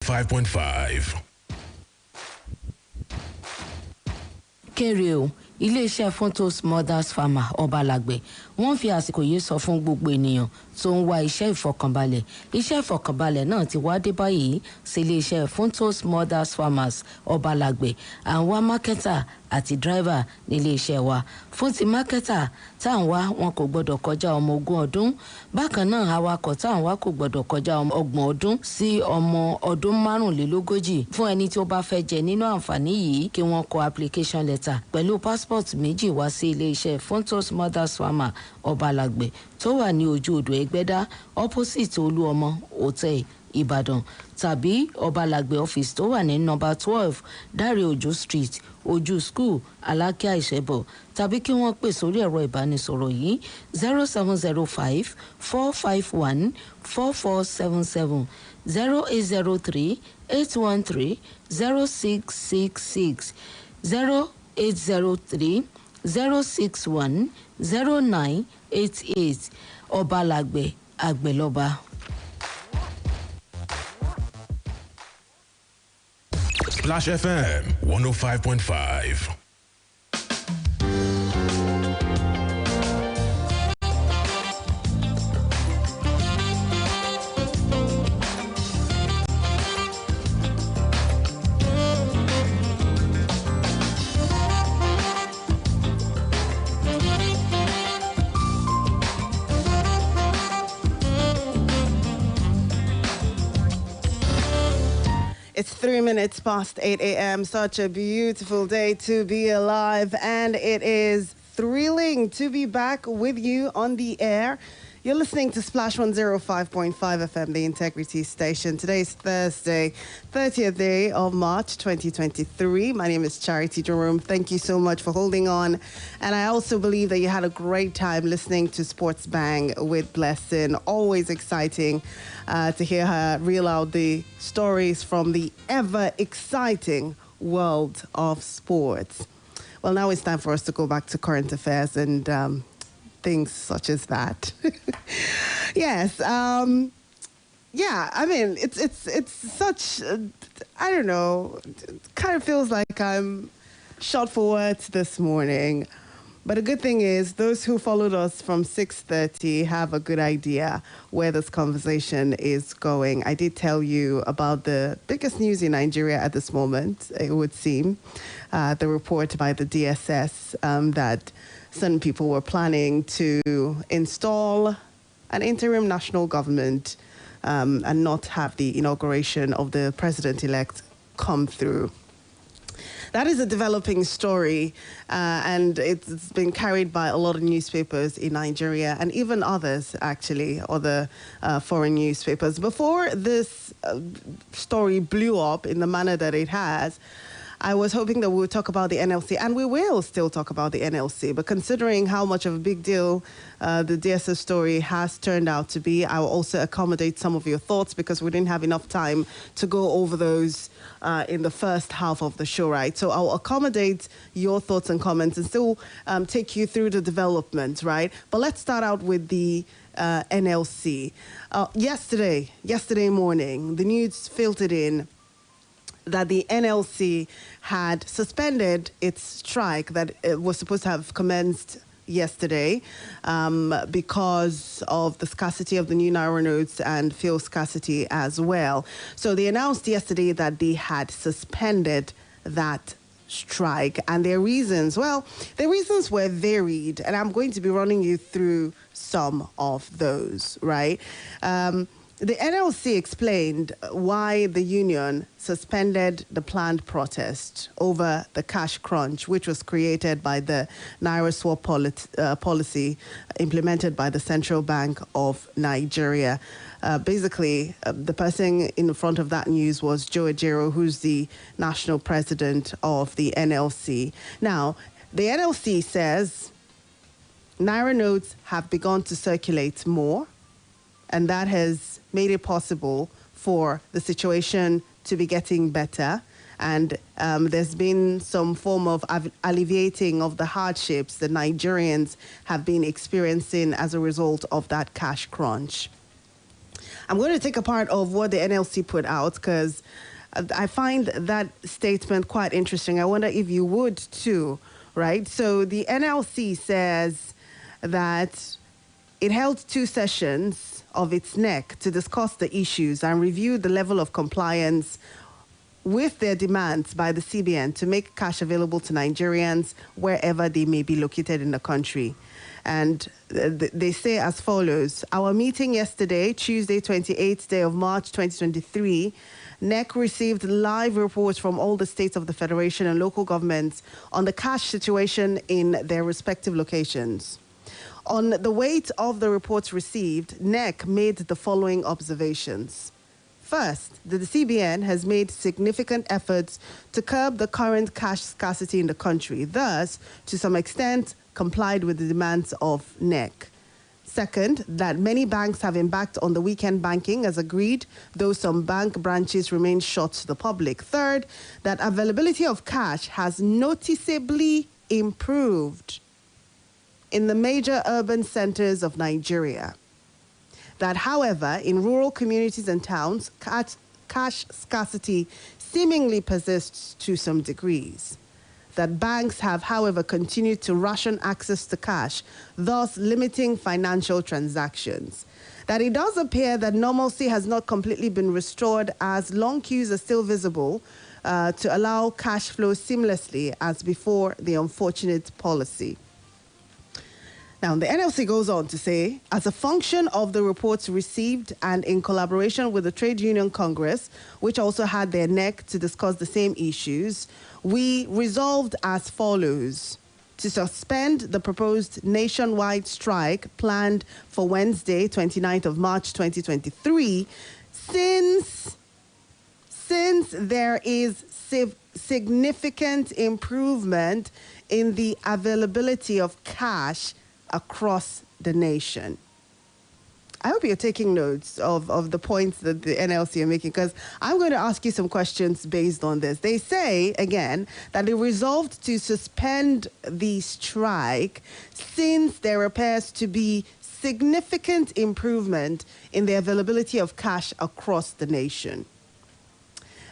5.5. kéré o iléeṣẹ́ Fontos Mothers Farmer Ọbalàgbẹ̀ wọ́n fi àsìkò yìí sọ fún gbogbo ènìyàn tó ń wá iṣẹ́ ìfọkànbalẹ̀ náà ti wá dé báyìí sí iléeṣẹ́ Fontos Mothers Farmers Ọbalàgbẹ̀ à ń wá mákẹ́tà àti dráìvà níléeṣẹ́ wa fún ti mákẹ́tà tá à ń wá wọn kò gbọdọ̀ kọjá ọmọ 20 ọdún bákan náà awakọ̀ tá à ń wá kò gbọdọ̀ kọjá ọmọ 30 ọdún sí ọmọ ọdún 45 fún ẹni tí ó bá fẹ́ jẹ nínú àǹfààní yìí kí wọ́n kọ application letter pẹ̀lú passport méjì wá sí iléeṣẹ́ Fontos Mothers Farmer Ọbalàgbẹ̀ tó wà ní ojú odò Ẹgbẹ́dá opposite Olúọmọ Hotel Ìbàdàn tàbí Ọbalàgbẹ̀ office tó wà ní number 12 Dáre Òjó street ojú school Alákíá Ìṣẹ́bọ̀ tàbí kí wọ́n pè sórí ẹ̀rọ ìbánisọ̀rọ̀ yìí 0705 451 4477 0803 813 0666 0803 061 0988 Ọbalàgbẹ̀ Àgbẹ̀lọba. Splash FM 105.5. It's 3 minutes past 8 a.m. Such a beautiful day to be alive. And it is thrilling to be back with you on the air. You're listening to Splash 105.5 FM, the Integrity Station. Today is Thursday, 30th day of March 2023. My name is Charity Jerome. Thank you so much for holding on. And I also believe that you had a great time listening to Sports Bang with Blessing. Always exciting to hear her reel out the stories from the ever-exciting world of sports. Well, now it's time for us to go back to current affairs and things such as that. Yes. Yeah, I mean, it's such, I don't know, it kind of feels like I'm short for words this morning. But the good thing is those who followed us from 6:30 have a good idea where this conversation is going. I did tell you about the biggest news in Nigeria at this moment, it would seem. The report by the DSS that some people were planning to install an interim national government and not have the inauguration of the president-elect come through. That is a developing story, and it's been carried by a lot of newspapers in Nigeria and even others, actually, other foreign newspapers. Before this story blew up in the manner that it has, I was hoping that we would talk about the NLC, and we will still talk about the NLC. But considering how much of a big deal the DSS story has turned out to be, I will also accommodate some of your thoughts because we didn't have enough time to go over those in the first half of the show, right? So I'll accommodate your thoughts and comments and still take you through the development, right? But let's start out with the NLC. Yesterday morning, the news filtered in that the NLC had suspended its strike that was supposed to have commenced yesterday because of the scarcity of the new Naira notes and fuel scarcity as well. So they announced yesterday that they had suspended that strike, and their reasons were varied, and I'm going to be running you through some of those, right? The NLC explained why the union suspended the planned protest over the cash crunch, which was created by the Naira swap policy implemented by the Central Bank of Nigeria. Basically, the person in front of that news was Joe Ejero, who's the national president of the NLC. Now, the NLC says Naira notes have begun to circulate more, and that has made it possible for the situation to be getting better. And there's been some form of alleviating of the hardships that Nigerians have been experiencing as a result of that cash crunch. I'm going to take a part of what the NLC put out because I find that statement quite interesting. I wonder if you would too, right? So the NLC says that it held 2 sessions of its NEC to discuss the issues and review the level of compliance with their demands by the CBN to make cash available to Nigerians wherever they may be located in the country. And they say as follows: our meeting yesterday, Tuesday, 28th day of March 2023, NEC received live reports from all the states of the Federation and local governments on the cash situation in their respective locations. On the weight of the reports received, NEC made the following observations. First, the CBN has made significant efforts to curb the current cash scarcity in the country, thus, to some extent, complied with the demands of NEC. Second, that many banks have embarked on the weekend banking as agreed, though some bank branches remain shut to the public. Third, that availability of cash has noticeably improved in the major urban centers of Nigeria. That, however, in rural communities and towns, cash scarcity seemingly persists to some degrees. That banks have, however, continued to ration access to cash, thus limiting financial transactions. That it does appear that normalcy has not completely been restored as long queues are still visible to allow cash flow seamlessly as before the unfortunate policy. Now, the NLC goes on to say, as a function of the reports received and in collaboration with the Trade Union Congress, which also had their NEC to discuss the same issues, we resolved as follows: to suspend the proposed nationwide strike planned for Wednesday, 29th of March 2023, since there is significant improvement in the availability of cash across the nation. I hope you're taking notes of the points that the NLC are making, because I'm going to ask you some questions based on this. They say, again, that they resolved to suspend the strike since there appears to be significant improvement in the availability of cash across the nation.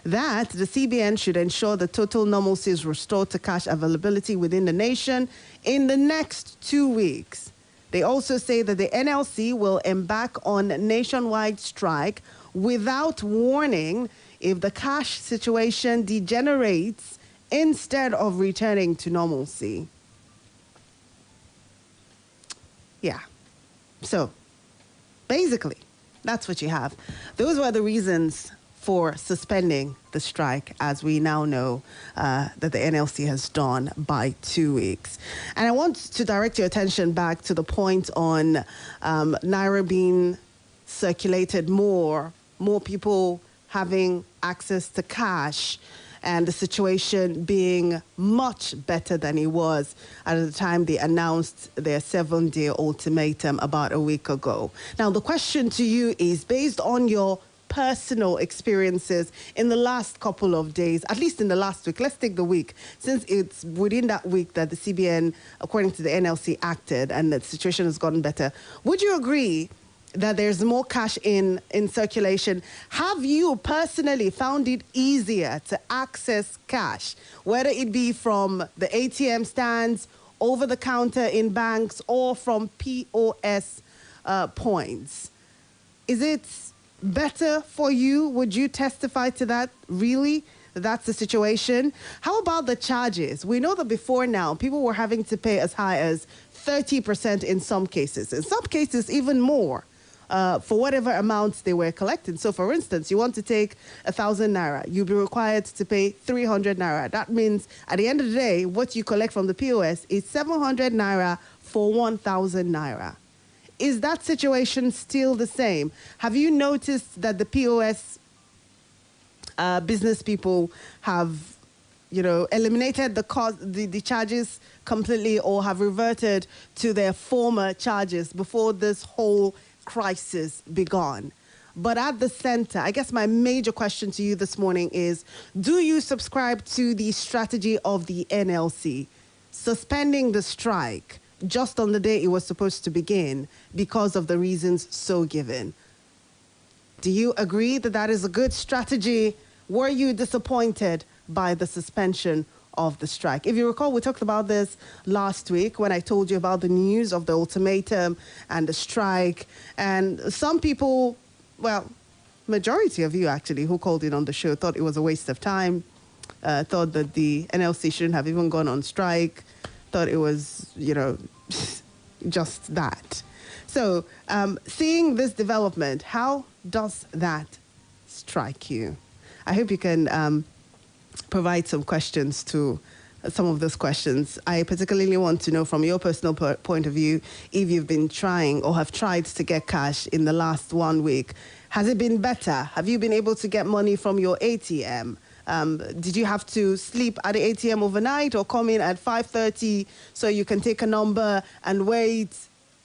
That the CBN should ensure the total normalcy is restored to cash availability within the nation in the next 2 weeks. They also say that the NLC will embark on nationwide strike without warning if the cash situation degenerates instead of returning to normalcy. Yeah. So, basically, that's what you have. Those were the reasons for suspending the strike, as we now know that the NLC has done by 2 weeks. And I want to direct your attention back to the point on Naira being circulated more people having access to cash, and the situation being much better than it was at the time they announced their 7-day ultimatum about a week ago. Now, the question to you is, based on your personal experiences in the last couple of days, at least in the last week, let's take the week, since it's within that week that the CBN, according to the NLC, acted and the situation has gotten better, would you agree that there's more cash in circulation? Have you personally found it easier to access cash, whether it be from the ATM stands, over the counter in banks, or from POS points? Is it better for you? Would you testify to that? Really? That's the situation. How about the charges? We know that before now, people were having to pay as high as 30% in some cases even more, for whatever amounts they were collecting. So, for instance, you want to take 1,000 naira, you'll be required to pay 300 naira. That means at the end of the day, what you collect from the POS is 700 naira for 1,000 naira. Is that situation still the same? Have you noticed that the POS business people have, eliminated the cost, the charges completely, or have reverted to their former charges before this whole crisis began? But at the center, I guess my major question to you this morning is, do you subscribe to the strategy of the NLC, suspending the strike just on the day it was supposed to begin because of the reasons so given? Do you agree that that is a good strategy? Were you disappointed by the suspension of the strike? If you recall, we talked about this last week when I told you about the news of the ultimatum and the strike. And some people, well, majority of you actually who called in on the show thought it was a waste of time, thought that the NLC shouldn't have even gone on strike, thought it was, just that. So seeing this development, how does that strike you? I hope you can provide some questions to some of those questions. I particularly want to know from your personal point of view if you've been trying or have tried to get cash in the last 1 week. Has it been better? Have you been able to get money from your ATM? Did you have to sleep at the ATM overnight or come in at 5:30 so you can take a number and wait?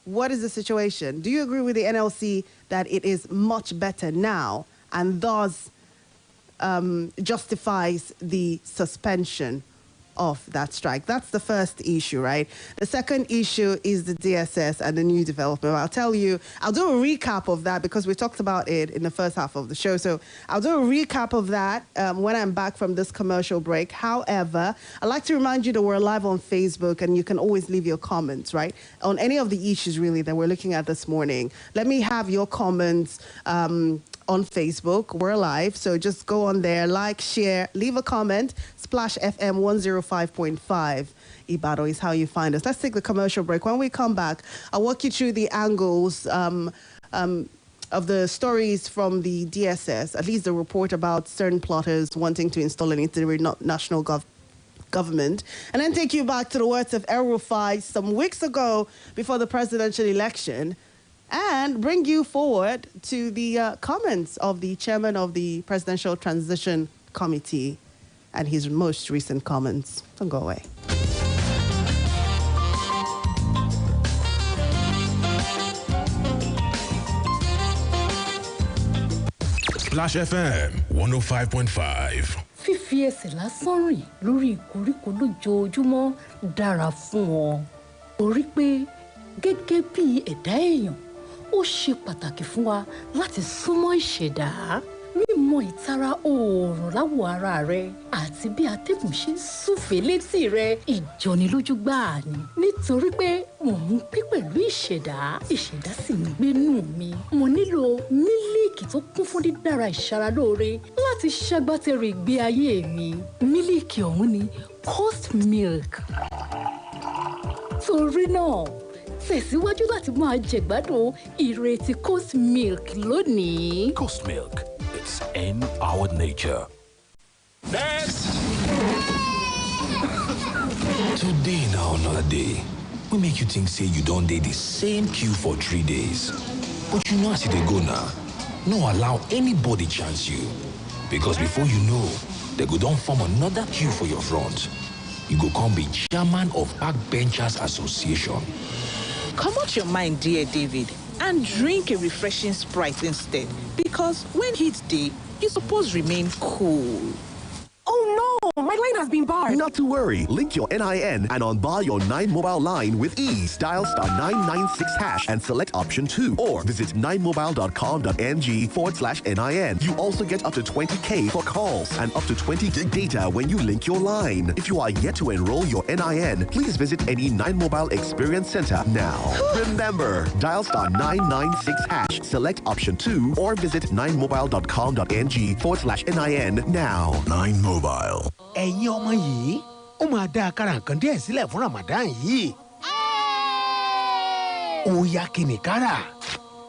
What is the situation? Do you agree with the NLC that it is much better now and thus justifies the suspension of that strike? That's the first issue, right? The second issue is the DSS and the new development. I'll do a recap of that because we talked about it in the first half of the show. So I'll do a recap of that when I'm back from this commercial break. However, I'd like to remind you that we're live on Facebook and you can always leave your comments, right? On any of the issues really that we're looking at this morning. Let me have your comments on Facebook. We're live, so just go on there, like, share, leave a comment. Splash FM 105.5 Ibadan is how you find us. Let's take the commercial break. When we come back, I'll walk you through the angles of the stories from the DSS, at least the report about certain plotters wanting to install an interim national government, and then take you back to the words of El Rufai some weeks ago before the presidential election, and bring you forward to the comments of the chairman of the Presidential Transition Committee and his most recent comments. Don't go away. Splash FM 105.5. Fífi ẹsẹ̀ lásán rìn lórí ìkoríko lójoojúmọ́ dára fún ọ. Torí pé gẹ́gẹ́ bí ẹ̀dá èèyàn, ó ṣe pàtàkì fún wa láti súnmọ́ ìṣẹ̀dá. Mímọ̀ ìtara oòrùn láwọ̀ ara rẹ àti bí atẹ́gùn ṣe ń súfèé létí rẹ ìjọnilójú gbáà ni. Nítorí pé mò ń pín pẹ̀lú ìṣẹ̀dá sì ń gbénú mi. Mo nílò mílíìkì tó kún fún dídára ìṣaralóore láti ṣagbátẹrù ìgbé ayé mi. Mílíìkì ọ̀hún ni Coast Milk. Torí náà, tẹ̀síwájú láti máa jẹ̀gbádùn ìrètí Coast Milk lónìí. Coast Milk. It's in our nature. Next! Today now another day. We make you think say you don't date the same queue for 3 days. But you know as they go now. No allow anybody chance you. Because before you know, they go don't form another queue for your front. You go come be chairman of Backbenchers Association. Come out your mind, dear David, and drink a refreshing Sprite instead. Because when heat day, you suppose remain cool. Oh no, my line has been barred. Not to worry. Link your NIN and unbar your 9 mobile line with ease. Dial *996# and select option 2. Or visit 9mobile.com.ng/NIN. You also get up to 20K for calls and up to 20 gig data when you link your line. If you are yet to enroll your NIN, please visit any 9 Mobile Experience Center now. Remember, dial *996#, select option 2, or visit 9mobile.com.ng/NIN now. 9 Mobile. ẹ̀yin ọmọ yìí ó máa dá kára nǹkan díẹ̀ sílẹ̀ fún Ramadan yìí. ó yá kí ni kára.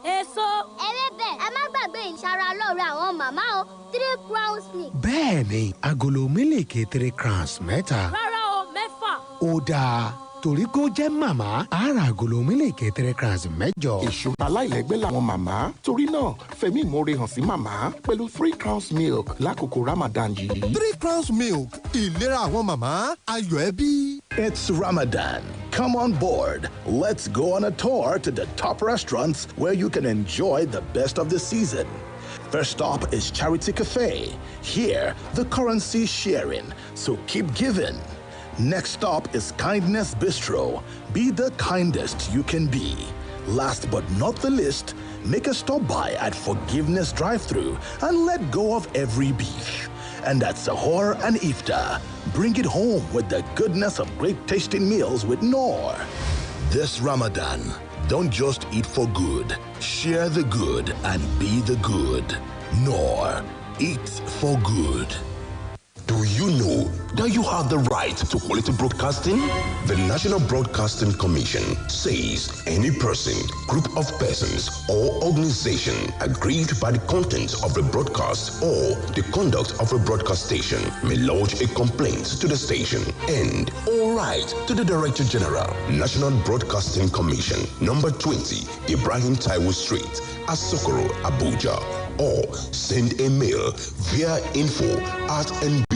èso ewébẹ̀ ẹ má gbàgbé ìṣara lóore àwọn màmá o 3 crowns milk. bẹ́ẹ̀ ni agolo mílìkì 3 crowns mẹ́ta. rárá o 6. ó dáa torí kó jẹ́ màmá ara agolo mílìkì 3 crowns mẹ́jọ. èso aláìlẹ́gbẹ́ làwọn màmá torí náà fẹ̀mí ìmoore hàn sí màmá pẹ̀lú 3 crowns milk lákòókò Ramadan yìí. 3 crowns milk ìlera àwọn màmá ayọ̀ ẹbí. It's Ramadan. Come on board. Let's go on a tour to the top restaurants where you can enjoy the best of the season. First stop is Charity Cafe. Here, the currency is sharing, so keep giving. Next stop is Kindness Bistro. Be the kindest you can be. Last but not the least, make a stop by at Forgiveness Drive-Thru and let go of every beef. And at Sahur and Iftar, bring it home with the goodness of great tasting meals with Noor. This Ramadan, don't just eat for good. Share the good and be the good. Noor, eat for good. Do you know that you have the right to quality broadcasting? The National Broadcasting Commission says any person, group of persons, or organization aggrieved by the content of a broadcast or the conduct of a broadcast station may lodge a complaint to the station and all right to the Director General, National Broadcasting Commission, number 20, Ibrahim Taiwo Street, Asokoro, Abuja, or send a mail via info@nbc.gov.ng.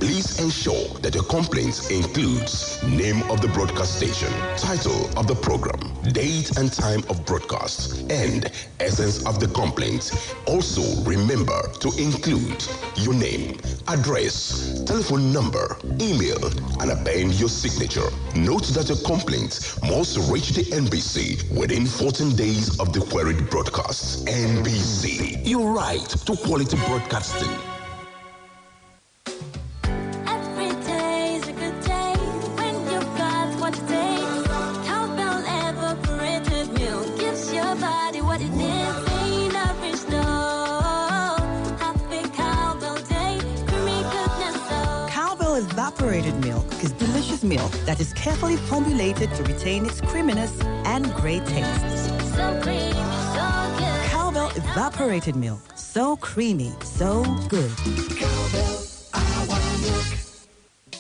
Please ensure that your complaint includes name of the broadcast station, title of the program, date and time of broadcast, and essence of the complaint. Also, remember to include your name, address, telephone number, email, and append your signature. Note that your complaint must reach the NBC within 14 days of the queried broadcast. NBC, your right to quality broadcasting. Evaporated milk is delicious milk that is carefully formulated to retain its creaminess and great taste. So creamy, so good. Cowbell Evaporated Milk. So creamy, so good.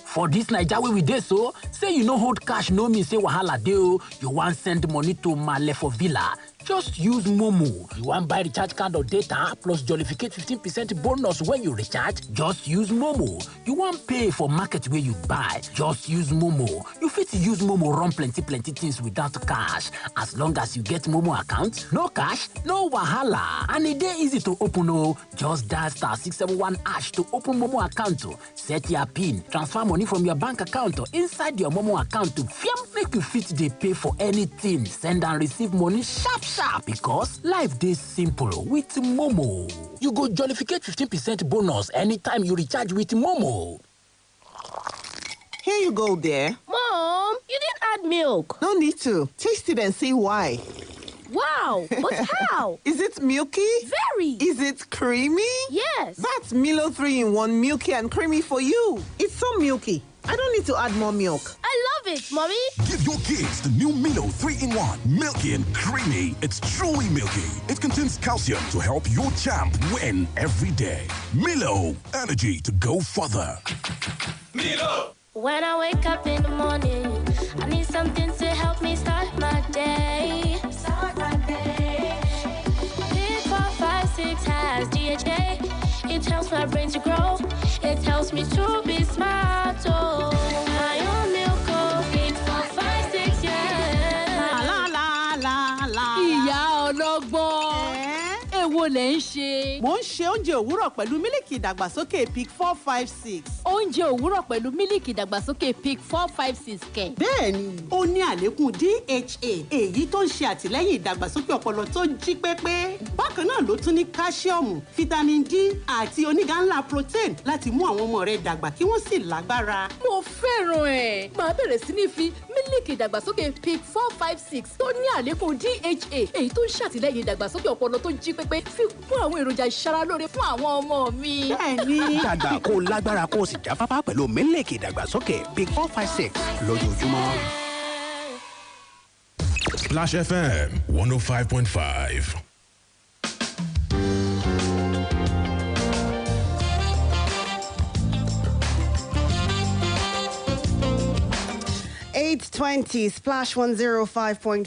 For this Naija wey we dey so, say you no hold cash no mean say wahala dey o. You wan send money to Male for Villa. Just use Momo. You wan buy recharge card or data plus jollificate 15% bonus when you recharge? Just use Momo. You wan pay for market where you buy? Just use Momo. You fit use Momo run plenty things without cash. As long as you get Momo account, no cash, no wahala. And e dey easy to open o. Just dial *671# to open Momo account. Set your PIN, transfer money from your bank account inside your Momo account to make you fit dey pay for anything. Send and receive money sharp because life dey simple with Momo. You go jollificate 15% bonus anytime you recharge with Momo. Here you go, dear. Mom, you didn't add milk. No need to. Taste it and see why. Wow, but how? Is it milky? Very. Is it creamy? Yes. That's Milo 3-in-1 milky and creamy for you. It's so milky. I don't need to add more milk. I love it, Mommy. Give your kids the new Milo 3-in-1, milky and creamy. It's truly milky. It contains calcium to help your champ win every day. Milo, energy to go further. Milo. When I wake up in the morning, I need something to help me start my day. Start my day. Pick 4, 5, 6 has DHA. It helps my brain to grow. It helps me to be smart. Oh, my own milk. Pick 4, 5, 6, yeah. La la la la. Ìyá ọlọ́gbọ́n. Èwo lẹ̀ ń ṣe? Mo ń ṣe oúnjẹ òwúrọ̀ pẹ̀lú mílìkì ìdàgbàsókè Pick 4, 5, 6. Oúnjẹ òwúrọ̀ pẹ̀lú mílìkì ìdàgbàsókè Pick 4, 5, 6 kẹ̀. Bẹ́ẹ̀ni, ó ní àlékún DHA, èyí tó ń ṣe àtìlẹ́yìn ìdàgbàsókè ọpọlọ tó jí pépé. Bákan náà ló tún ní káṣíọ̀mù, fítámìn D àti onígà ńlá protein láti mú àwọn ọmọ rẹ dàgbà kí wọ́n sì lágbára. Mo fẹ́ràn ẹ̀. Màá bẹ̀rẹ̀ sí ní fi mílìkì ìdàgbàsókè Pick 4, 5, 6 tó ní àlékún DHA, èyí tó ń ṣàtìlẹ́yìn ìdàgbàsókè ọpọlọ tó jí pépé fi kún àwọn èròjà ìṣaralóore fún àwọn ọmọ mi. Bẹ́ẹ̀ni. Dàgbà kó lágbára kó sì jáfáfá pẹ̀lú mílìkì ìdàgbàsókè Pick 4, 5, 6 lójoojúmọ́. Splash FM 105.5. .20 Splash 105.5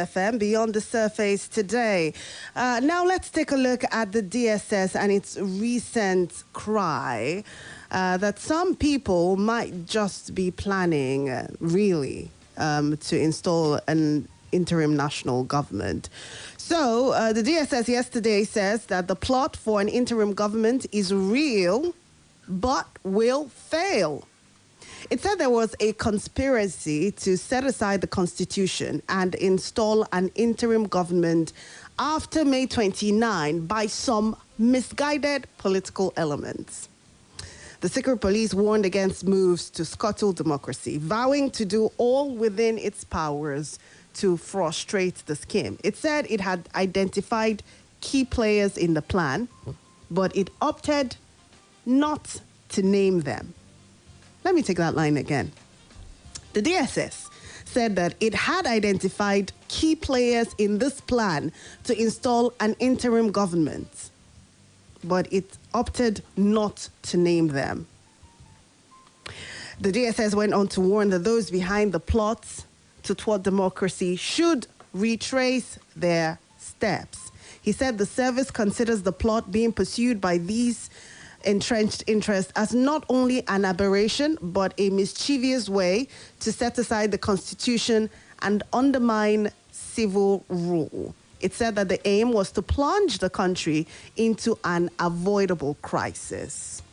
FM Beyond the Surface today. Now let's take a look at the DSS and its recent cry that some people might just be planning really to install an interim national government. So the DSS yesterday says that the plot for an interim government is real but will fail. It said there was a conspiracy to set aside the Constitution and install an interim government after May 29 by some misguided political elements. The secret police warned against moves to scuttle democracy, vowing to do all within its powers to frustrate the scheme. It said it had identified key players in the plan, but it opted not to name them. Let me take that line again. The DSS said that it had identified key players in this plan to install an interim government, but it opted not to name them. The DSS went on to warn that those behind the plots to thwart democracy should retrace their steps. He said the service considers the plot being pursued by these entrenched interests as not only an aberration, but a mischievous way to set aside the Constitution and undermine civil rule. It said that the aim was to plunge the country into an avoidable crisis.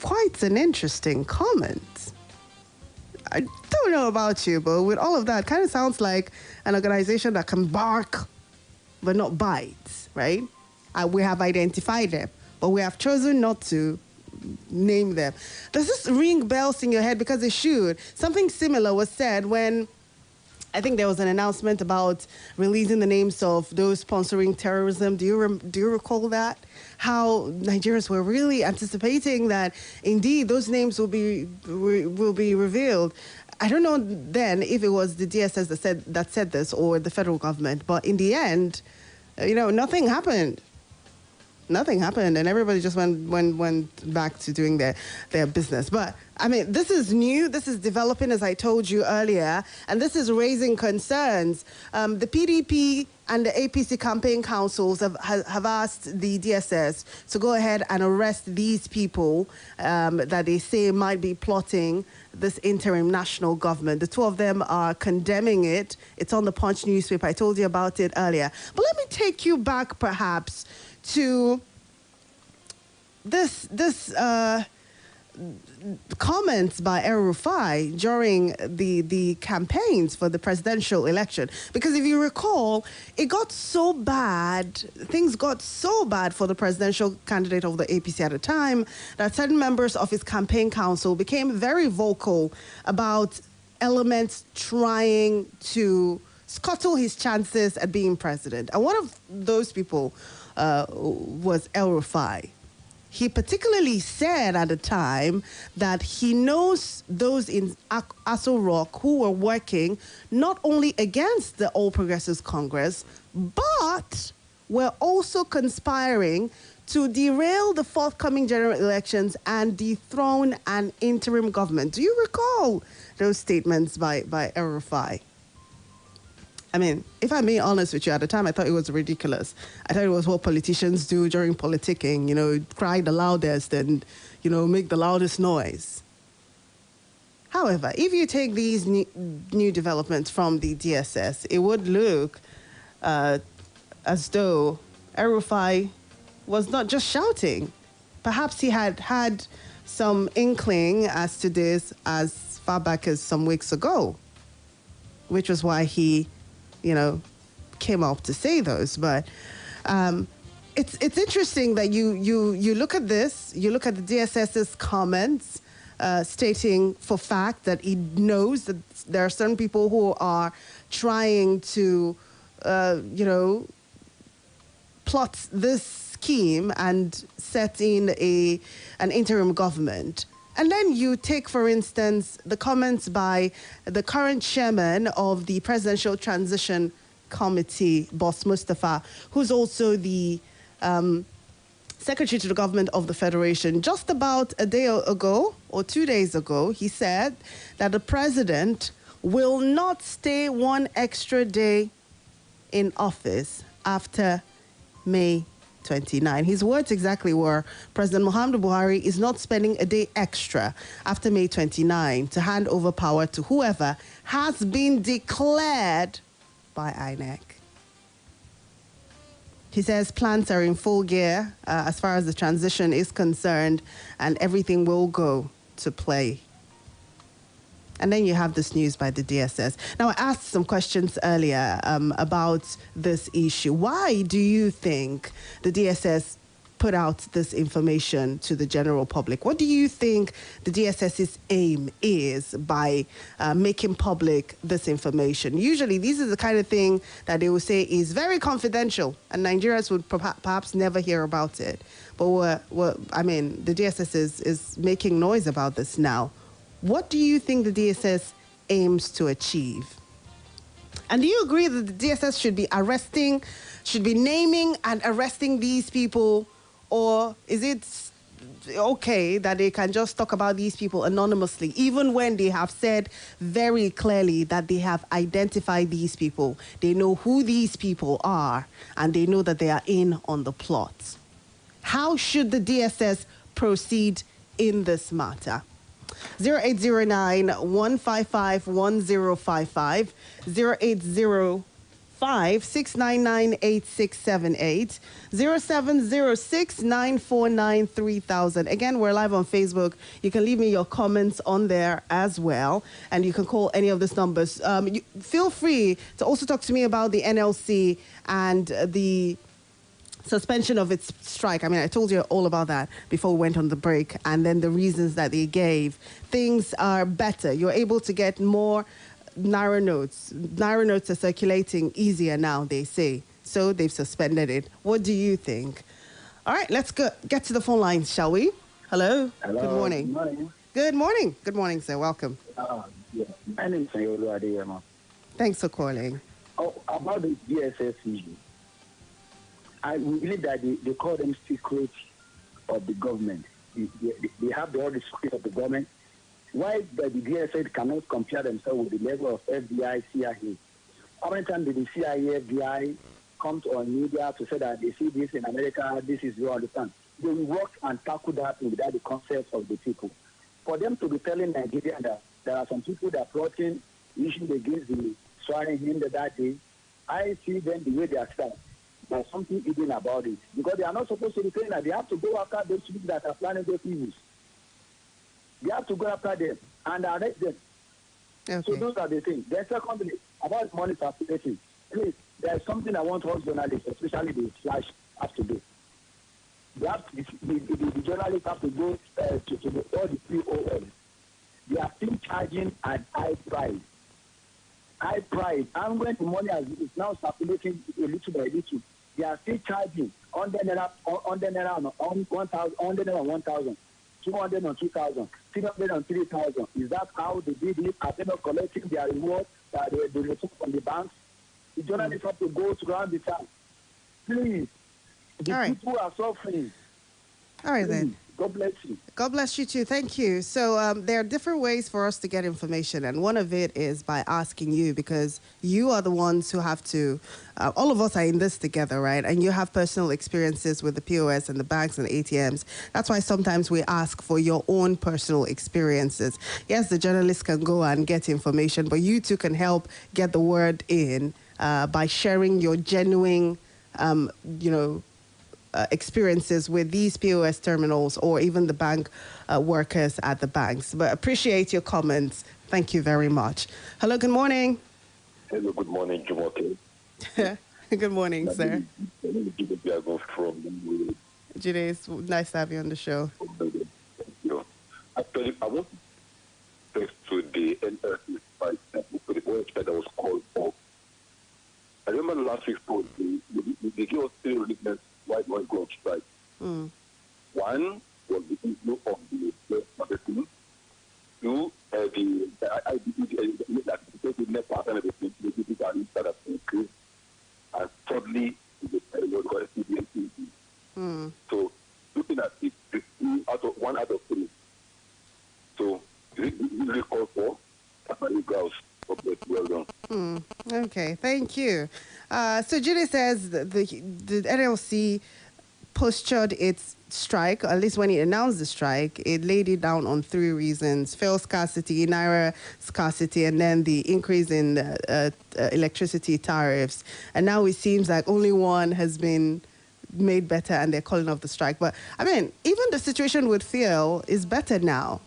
Quite an interesting comment. I don't know about you, but with all of that, kind of sounds like an organization that can bark but not bite, right? We have identified them, but we have chosen not to name them. Does this ring bells in your head? Because it should. Something similar was said when I think there was an announcement about releasing the names of those sponsoring terrorism. Do you recall that? How Nigerians were really anticipating that indeed those names will be revealed. I don't know then if it was the DSS that said this or the federal government, but in the end, nothing happened. Nothing happened, and everybody just went back to doing their business. But, I mean, this is new. This is developing, as I told you earlier, and this is raising concerns. The PDP and the APC campaign councils have asked the DSS to go ahead and arrest these people that they say might be plotting this interim national government. The two of them are condemning it. It's on the Punch newspaper. I told you about it earlier. But let me take you back, perhaps, to this comments by El-Rufai during the campaigns for the presidential election. Because if you recall, it got so bad, things got so bad for the presidential candidate of the APC at the time that certain members of his campaign council became very vocal about elements trying to scuttle his chances at being president. And one of those people was El-Rufai. He particularly said at the time that he knows those in Aso Rock who were working not only against the All Progressives Congress, but were also conspiring to derail the forthcoming general elections and dethrone an interim government. Do you recall those statements by El-Rufai? I mean, if I'm being honest with you, at the time I thought it was ridiculous. I thought it was what politicians do during politicking, cry the loudest and, make the loudest noise. However, if you take these new developments from the DSS, it would look as though El-Rufai was not just shouting. Perhaps he had some inkling as to this as far back as some weeks ago, which was why he came up to say those. But it's interesting that you look at this, you look at the DSS's comments stating for fact that he knows that there are certain people who are trying to, plot this scheme and set in an interim government. And then you take, for instance, the comments by the current chairman of the Presidential Transition Committee, Boss Mustafa, who's also the Secretary to the Government of the Federation. Just about a day ago, or 2 days ago, he said that the president will not stay one extra day in office after May 29. His words exactly were, President Muhammadu Buhari is not spending a day extra after May 29 to hand over power to whoever has been declared by INEC. He says plans are in full gear as far as the transition is concerned, and everything will go to play. And then you have this news by the DSS. Now, I asked some questions earlier about this issue. Why do you think the DSS put out this information to the general public? What do you think the DSS's aim is by making public this information? Usually, this is the kind of thing that they will say is very confidential, and Nigerians would perhaps never hear about it. But the DSS is making noise about this now. What do you think the DSS aims to achieve? And do you agree that the DSS should be naming and arresting these people? Or is it okay that they can just talk about these people anonymously, even when they have said very clearly that they have identified these people, they know who these people are, and they know that they are in on the plot? How should the DSS proceed in this matter? 0809-155-1055, 0805-699-8678, 0706-949-3000. Again, we're live on Facebook. You can leave me your comments on there as well, and you can call any of these numbers. Feel free to also talk to me about the NLC and the suspension of its strike. I mean, I told you all about that before we went on the break, and then the reasons that they gave. Things are better. You're able to get more narrow notes. Narrow notes are circulating easier now, they say. So they've suspended it. What do you think? All right, let's get to the phone lines, shall we? Hello. Hello. Good morning. Good morning. Good morning. Good morning, sir. Welcome. Yeah. My name is Sayolu Adeyemo. Thanks for calling. Oh, about the DSS issue. I believe that they call them secret of the government. They have all the secret of the government. Why the DSS cannot compare themselves with the level of FBI, CIA? How many times did the CIA, FBI come on media to say that they see this in America, this is your understand? They will work and tackle that without the consent of the people. For them to be telling Nigeria that there are some people that are plotting issues against the swearing in that day, I see them the way they are starting. There's something hidden about it. Because they are not supposed to be saying that. They have to go after those people that are planning those evils. They have to go after them and arrest them. Okay. So those are the things. Then secondly, about money circulation. Please, there's something I want all journalists, especially the Flash, have to do. They have to, the journalists have to go to all the POL. They are still charging at high price. High price. And when the money is now circulating a little by little, they are still charging on the naira, on 1,000, on the naira 1,000, 200 on 2,000, 300 on 3,000. Is that how they did it? Are they not collecting their reward that they receive from the banks? The journalists have to go to ground the town. Please, the people are suffering. All right, Please. then. God bless you. God bless you too. Thank you. So there are different ways for us to get information, and one of it is by asking you, because you are the ones who have to, all of us are in this together, right? And you have personal experiences with the POS and the banks and the ATMs. That's why sometimes we ask for your own personal experiences. Yes, the journalists can go and get information, but you too can help get the word in by sharing your genuine, experiences with these POS terminals or even the bank workers at the banks. But appreciate your comments. Thank you very much. Hello, good morning. Hello, good morning, Jumoke. Good morning, sir. From Jide, it's nice to have you on the show. Actually, I want to thanks to the NLC fight that was called for. I remember last week's post, they gave us 3 reasons why they want to go on strike. One was the issue of the first marketing. 2, the net part and everything, the digital that has increased. And thirdly, the CDMC. So, looking at it, 1 out of 3. So, this really called for Catholic girls. Well done. Okay, thank you. So Judy says the NLC postured its strike, or at least when it announced the strike, it laid it down on 3 reasons: fuel scarcity, naira scarcity, and then the increase in electricity tariffs. And now it seems like only one has been made better, and they're calling off the strike. But I mean, even the situation with fuel is better now.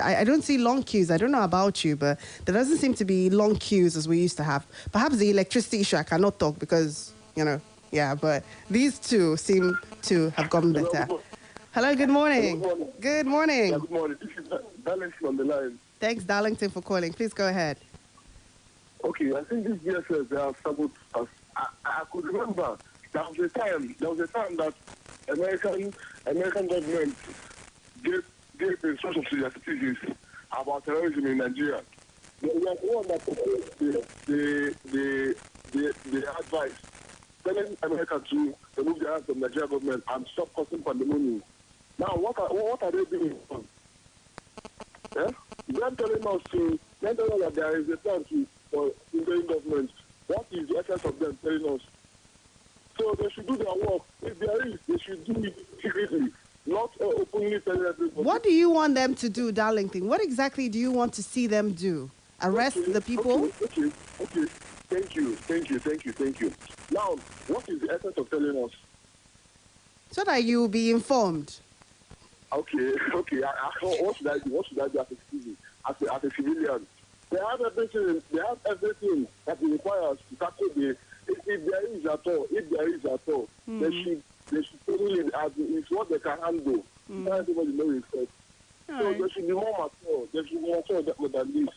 I don't see long queues. I don't know about you, but there doesn't seem to be long queues as we used to have. Perhaps the electricity issue, I cannot talk because, yeah, but these two seem to have gotten better. Hello, good morning. Good morning. Yeah, good morning. This is Darlington on the line. Thanks, Darlington, for calling. Please go ahead. Okay, I think this DSS, they have struggled. I could remember there was a time that American government gave instructions to their citizens about terrorism in Nigeria. They were the one that proposed the advice telling America to remove their hands from the Nigerian government and stop causing pandemonium. Now, what are they doing? Yeah? They're telling us that there is a plan for Indian government. What is the essence of them telling us? So they should do their work. If there is, they should do it secretly, not openly telling everybody. What do you want them to do, Darlington? What exactly do you want to see them do? Arrest the people? Okay. Thank you. Now, what is the essence of telling us? So that you will be informed. Okay. What should I do? What should I do as a citizen, as a civilian? They have everything that it requires to tackle the. If there is at all, they should tell it as it's what they can handle. Not everybody knows it. So there should be more mature. There should be more mature than this.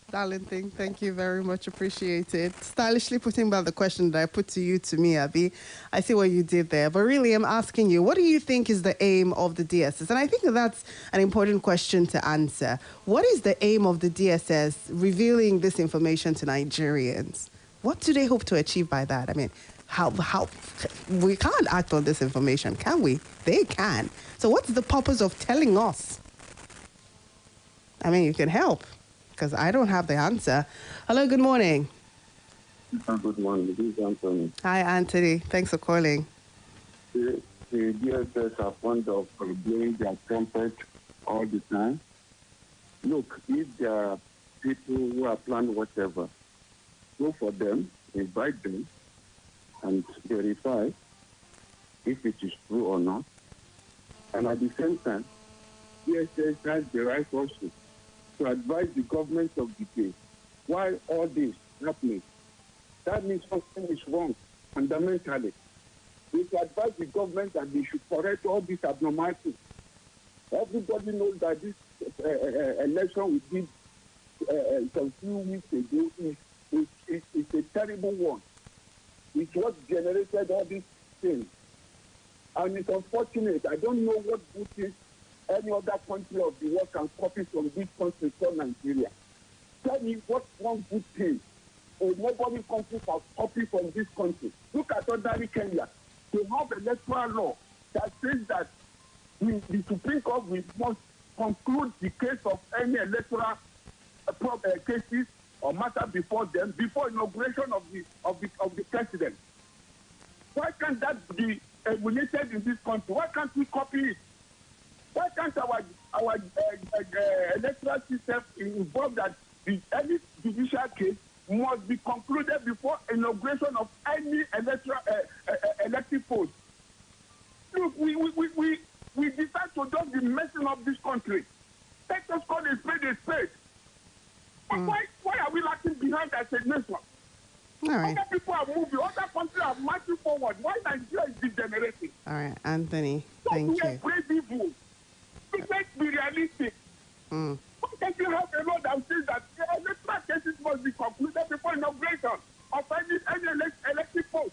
Darlington, thank you very much. Appreciate it. Stylishly putting back the question that I put to you, to me, Abby. I see what you did there. But really, I'm asking you, what do you think is the aim of the DSS? And I think that's an important question to answer. What is the aim of the DSS revealing this information to Nigerians? What do they hope to achieve by that? I mean, how we can't act on this information, can we? They can. So what's the purpose of telling us? I mean, you can help, because I don't have the answer. Hello, good morning. Good morning. This is Anthony. Hi, Anthony. Thanks for calling. The DSS are fond of blowing their trumpet all the time. Look, if there are people who are planning whatever, go for them, invite them, and verify if it is true or not. And at the same time, DSS has the right also to advise the government of the day why all this happening. That means something is wrong fundamentally. We should advise the government that they should correct all these abnormalities. Everybody knows that this election we did some few weeks ago is a terrible one. It's what generated all these things. And it's unfortunate. I don't know what good things any other country of the world can copy from this country called Nigeria. Tell me what one good thing a neighboring country can copy from this country. Look at ordinary Kenya. They have an electoral law that says that the Supreme Court must conclude the case of any electoral cases or matter before them, before inauguration of the president. Why can't that be emulated in this country? Why can't we copy it? Why can't our electoral system involve that any judicial case must be concluded before inauguration of any elective post? Look, we decide to just be messing up this country. Let us call a spade a spade. Why are we lacking behind as a nation? All right. Other people are moving. Other countries are marching forward. Why Nigeria is degenerating? All right, Anthony, thank we you. are brave people. Let's be realistic. Why can't you have a law that says that electoral cases must be concluded before inauguration of any elective post?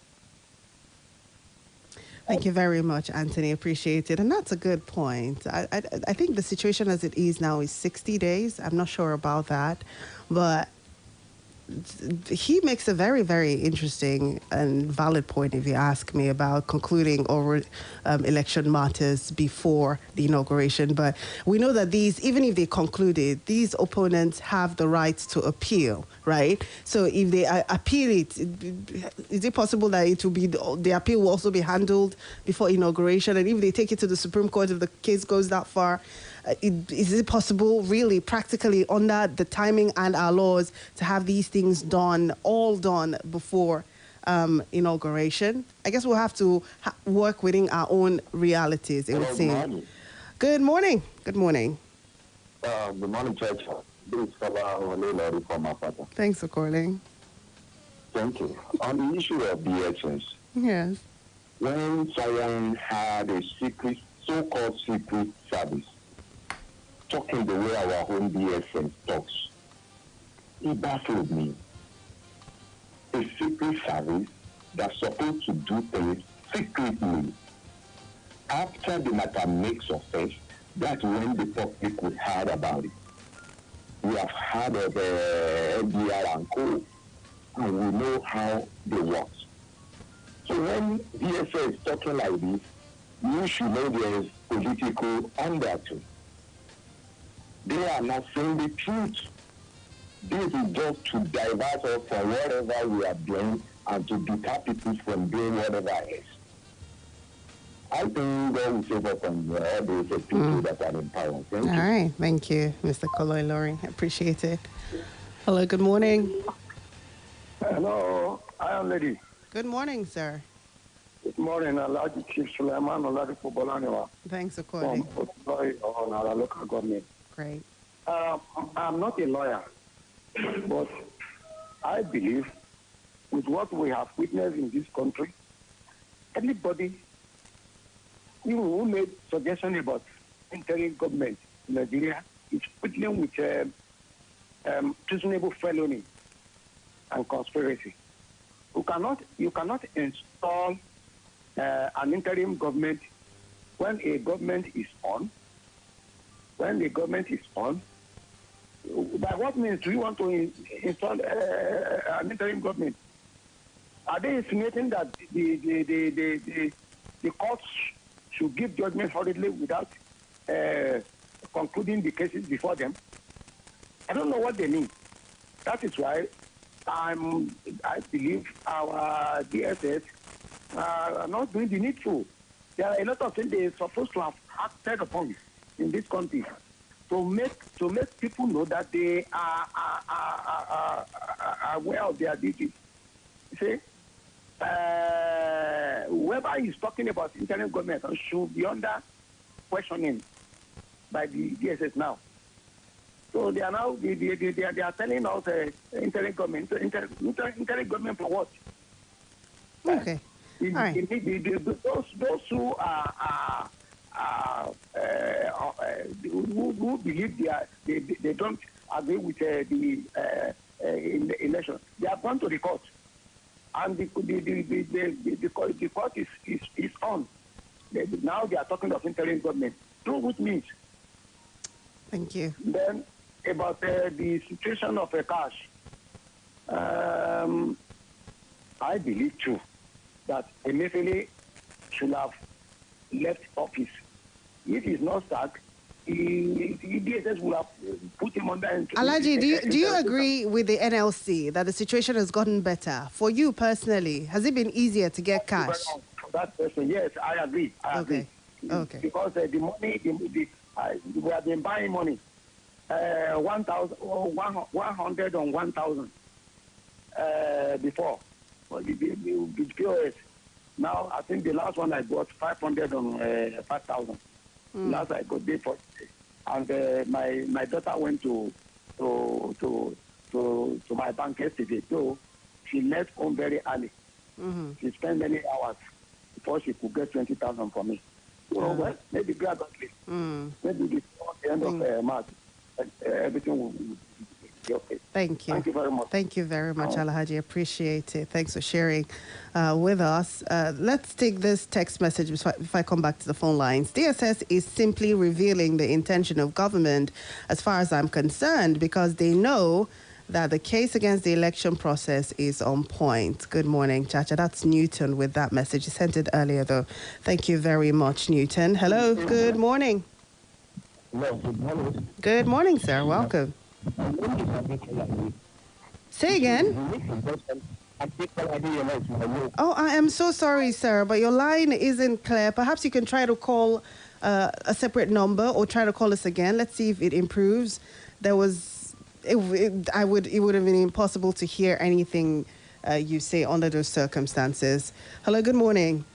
Thank you very much, Anthony. Appreciate it. And that's a good point. I think the situation as it is now is 60 days. I'm not sure about that. But he makes a very, very interesting and valid point, if you ask me, about concluding over election matters before the inauguration. But we know that these, even if they concluded, these opponents have the right to appeal, right? So if they appeal it, is it possible that it will be, the appeal will also be handled before inauguration? And if they take it to the Supreme Court, if the case goes that far, is it possible, really, practically, under the timing and our laws, to have these things all done before inauguration? I guess we'll have to work within our own realities, it would seem. Good morning. Good morning. Good morning, Church. This is Fala from Apata. Thanks for calling. Thank you. On the issue of DHS, yes, when someone had a secret, so-called secret service, talking the way our own DSS talks, it baffled me. A secret service that's supposed to do things secretly. After the matter makes offense, that's when the public would heard about it. We have heard of NDR and Co, and we know how they work. So when DSS is talking like this, you should know there is political undertone. They are not saying the truth. This is just to divert us from whatever we are doing and to deter people from doing whatever else. I think God will save us from all those people that are in power. Thank you. All right. Thank you, Mr. Koloi Loring. I appreciate it. Hello. Good morning. Hello. I am lady. Good morning, sir. Good morning. Alhaji Chief Suleiman Oladipo Bolaniwa. Thanks for calling. From Otoy on our local government. Great. I'm not a lawyer, but I believe with what we have witnessed in this country, anybody even who made suggestion about interim government in Nigeria is fiddling with treasonable felony and conspiracy. You cannot install an interim government when a government is on. When the government is on, by what means do you want to install an interim government? Are they insinuating that the courts should give judgment hurriedly without concluding the cases before them? I don't know what they mean. That is why I believe our DSS are not doing the needful. There are a lot of things they're supposed to have acted upon in this country to make people know that they are aware of their duties. You see, whoever is talking about interim government should be under questioning by the DSS now. So they are now they are telling us interim government, interim government for what? Okay. Those who are who believe they don't agree with the election, they have gone to the court, and the court is on. Now they are talking of interim government. Do what means. Thank you. Then about the situation of cash, I believe too that Emefiele should have left office. If he's not sacked, DSS will have put him under. Alhaji, do you agree with the NLC that the situation has gotten better for you personally? Has it been easier to get cash? For that person, yes, I agree. I agree. Okay. Because the money, we have been buying money, 100 on 1,000 before. The POS. Now I think the last one I got 500 on 5,000. Last I got day for, and my daughter went to my bank yesterday. So she left home very early. She spent many hours before she could get 20,000 for me. Well, maybe gradually, maybe before the end of March, everything will be okay. Thank you. Thank you very much. Thank you very much, Alhaji. Appreciate it. Thanks for sharing with us. Let's take this text message if I come back to the phone lines. DSS is simply revealing the intention of government as far as I'm concerned, because they know that the case against the election process is on point. Good morning, Chacha. That's Newton with that message. He sent it earlier, though. Thank you very much, Newton. Hello, good morning. Hello, good morning. Good morning, sir. Welcome. Say again. Oh, I am so sorry, sir, but your line isn't clear. Perhaps you can try to call a separate number or try to call us again. Let's see if it improves. It would have been impossible to hear anything you say under those circumstances. Hello, good morning.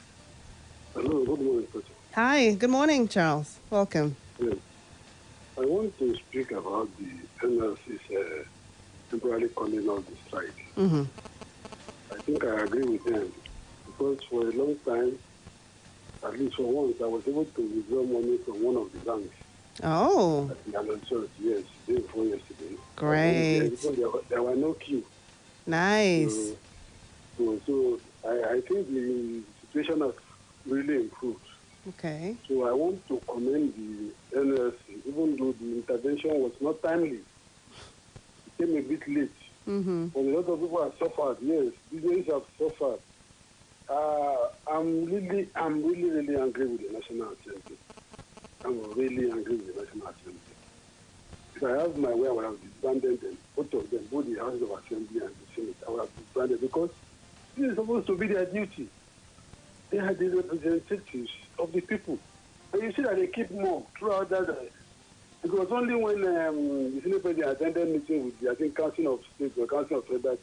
Hello, good morning, Coach. Hi, good morning, Charles. Welcome. Yes. I want to speak about the NLC's temporarily calling off the strike. Mm-hmm. I think I agree with them because for a long time, at least for once, I was able to withdraw money from one of the banks. Oh. At the announcement, yes, day before yesterday. Great. There were no queue. Nice. So I think the situation has really improved. Okay. So I want to commend the NLC, even though the intervention was not timely. It came a bit late. Mm-hmm. And a lot of people have suffered. Yes, businesses have suffered. I'm really angry with the National Assembly. I'm really angry with the National Assembly. If I have my way, I would have disbanded them, both of them, both the House of Assembly and the Senate. I would have disbanded because this is supposed to be their duty. They are the representatives of the people. And you see that they keep more throughout that. It was only when the Senate President attended meeting with the, I think, Council of State or Council of Federal,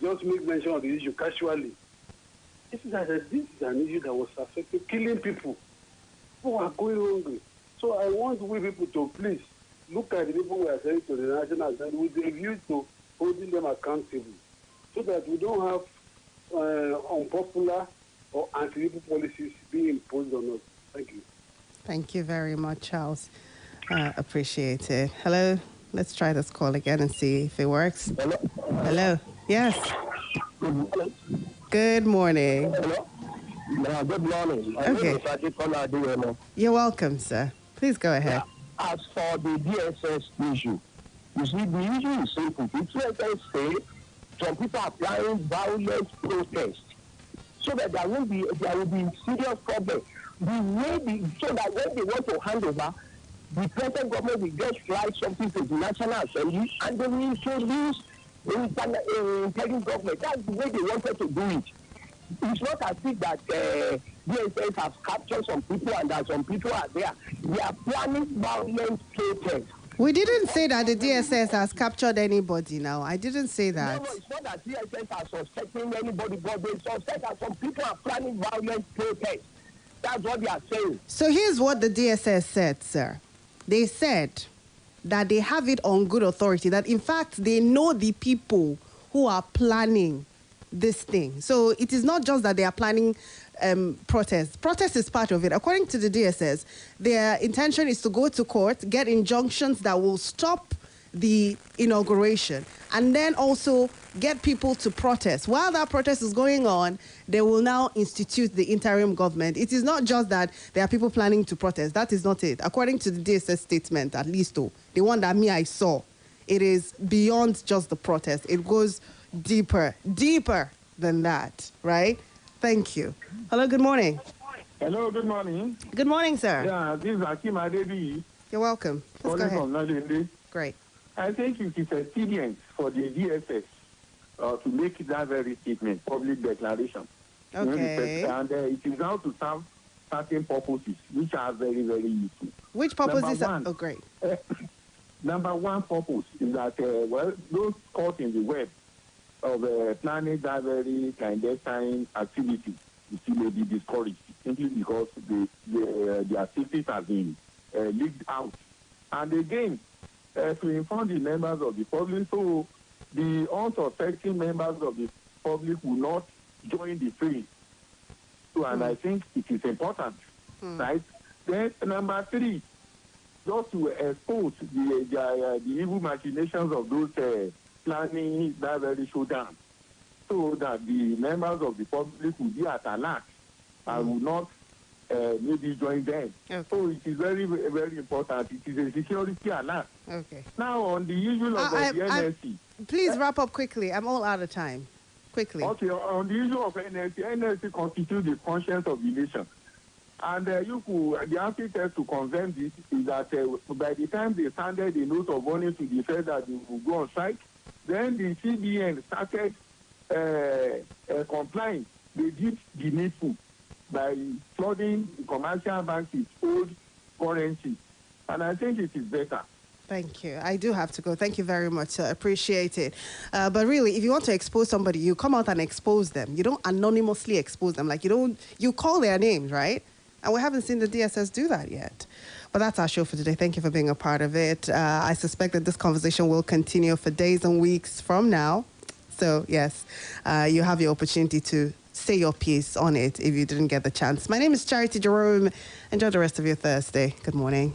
just make mention of the issue casually. This is an issue that was affecting, killing people who are going hungry. So I want we people to please look at the people we are sending to the National Assembly with a view to holding them accountable so that we don't have unpopular or anti-people policies being imposed on us. Thank you. Thank you very much, Charles. Appreciate it. Hello. Let's try this call again and see if it works. Hello. Hello. Yes. Good morning. Good morning. Hello. Good morning. Okay. You're welcome, sir. Please go ahead. As for the DSS issue, you see, the issue is simple. The DSS say some people are applying violent protest so that there will be serious problem. So that when they want to hand over, the present government will just fly something to the National Assembly and they will introduce the interim government. That's the way they wanted to do it. It's not as if that DSS has captured some people and that some people are there. They are planning violent protest. We didn't say that the DSS has captured anybody now. I didn't say that. No, it's not that DSS are suspecting anybody, but they suspect that some people are planning violent protest. That's what they are saying. So here's what the DSS said, sir. They said that they have it on good authority, that in fact they know the people who are planning this thing. So it is not just that they are planning protest. Protest is part of it. According to the DSS, their intention is to go to court, get injunctions that will stop the inauguration, and then also get people to protest. While that protest is going on, they will now institute the interim government. It is not just that there are people planning to protest. That is not it. According to the DSS statement, at least the one that I saw, it is beyond just the protest. It goes deeper than that, right? Thank you. Hello, good morning. Hello, good morning. Good morning, sir. Yeah, this is Akim Adebi. You're welcome. Let's go ahead. From Nalende. Great. I think it is expedient for the DSS to make that very statement, public declaration. Okay. And it is now to serve certain purposes, which are very, very useful. Which purposes? Oh, great. Number one purpose is that, those caught in the web of planning that very clandestine activity, you see, may be discouraged simply because their activities have been leaked out. And again, to inform the members of the public, so the unsuspecting members of the public will not join the fray. So, and I think it is important, right? Then number three, just to expose the evil machinations of those planning that very showdown, so that the members of the public will be at alert and will not maybe join them. Okay. So it is very, very important. It is a security alert. Okay. Now, on the issue of the NSC. Please wrap up quickly. I'm all out of time. Quickly. Okay, on the issue of NSC constitutes the conscience of the nation. And the answer test to confirm this is that by the time they sounded a note of warning to the Fed that they will go on strike, then the CBN started complying. They did the needful by flooding the commercial banks with old currency. And I think it is better. Thank you. I do have to go. Thank you very much, sir. Appreciate it. But really, if you want to expose somebody, you come out and expose them. You don't anonymously expose them. Like you call their names, right? And we haven't seen the DSS do that yet. But that's our show for today. Thank you for being a part of it. I suspect that this conversation will continue for days and weeks from now. So, yes, you have your opportunity to say your piece on it if you didn't get the chance. My name is Charity Jerome. Enjoy the rest of your Thursday. Good morning.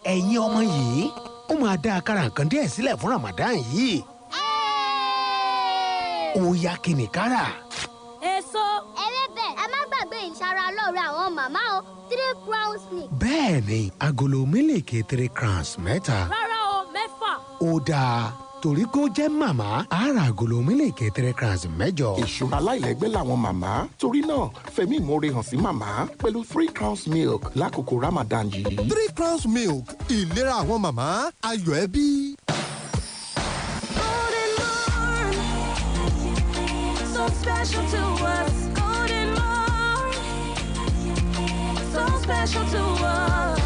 ẹ̀yin ọmọ yìí ó máa dá àkàrà nǹkan díẹ̀ sílẹ̀ fún Ramadan yìí. ó yá kí ni kára. èso. ewébẹ̀ ẹ má gbàgbé ìṣara lóore àwọn màmá o 3 crowns milk. bẹ́ẹ̀ ni agolo mílìkì 3 crowns mẹ́ta. rárá o 6. ó dáa torí pé ó jẹ́ màmá ara agolo mílìkì 3 crowns mẹ́jọ. ìṣúra aláìlẹ́gbẹ́ làwọn màmá torí náà fẹ̀mí ìmoore hàn sí màmá pẹ̀lú 3 crowns milk lákòókò Ramadan yìí. 3 crowns milk ìlera àwọn màmá ayọ̀ ẹbí. So special to us, golden more. So special to us.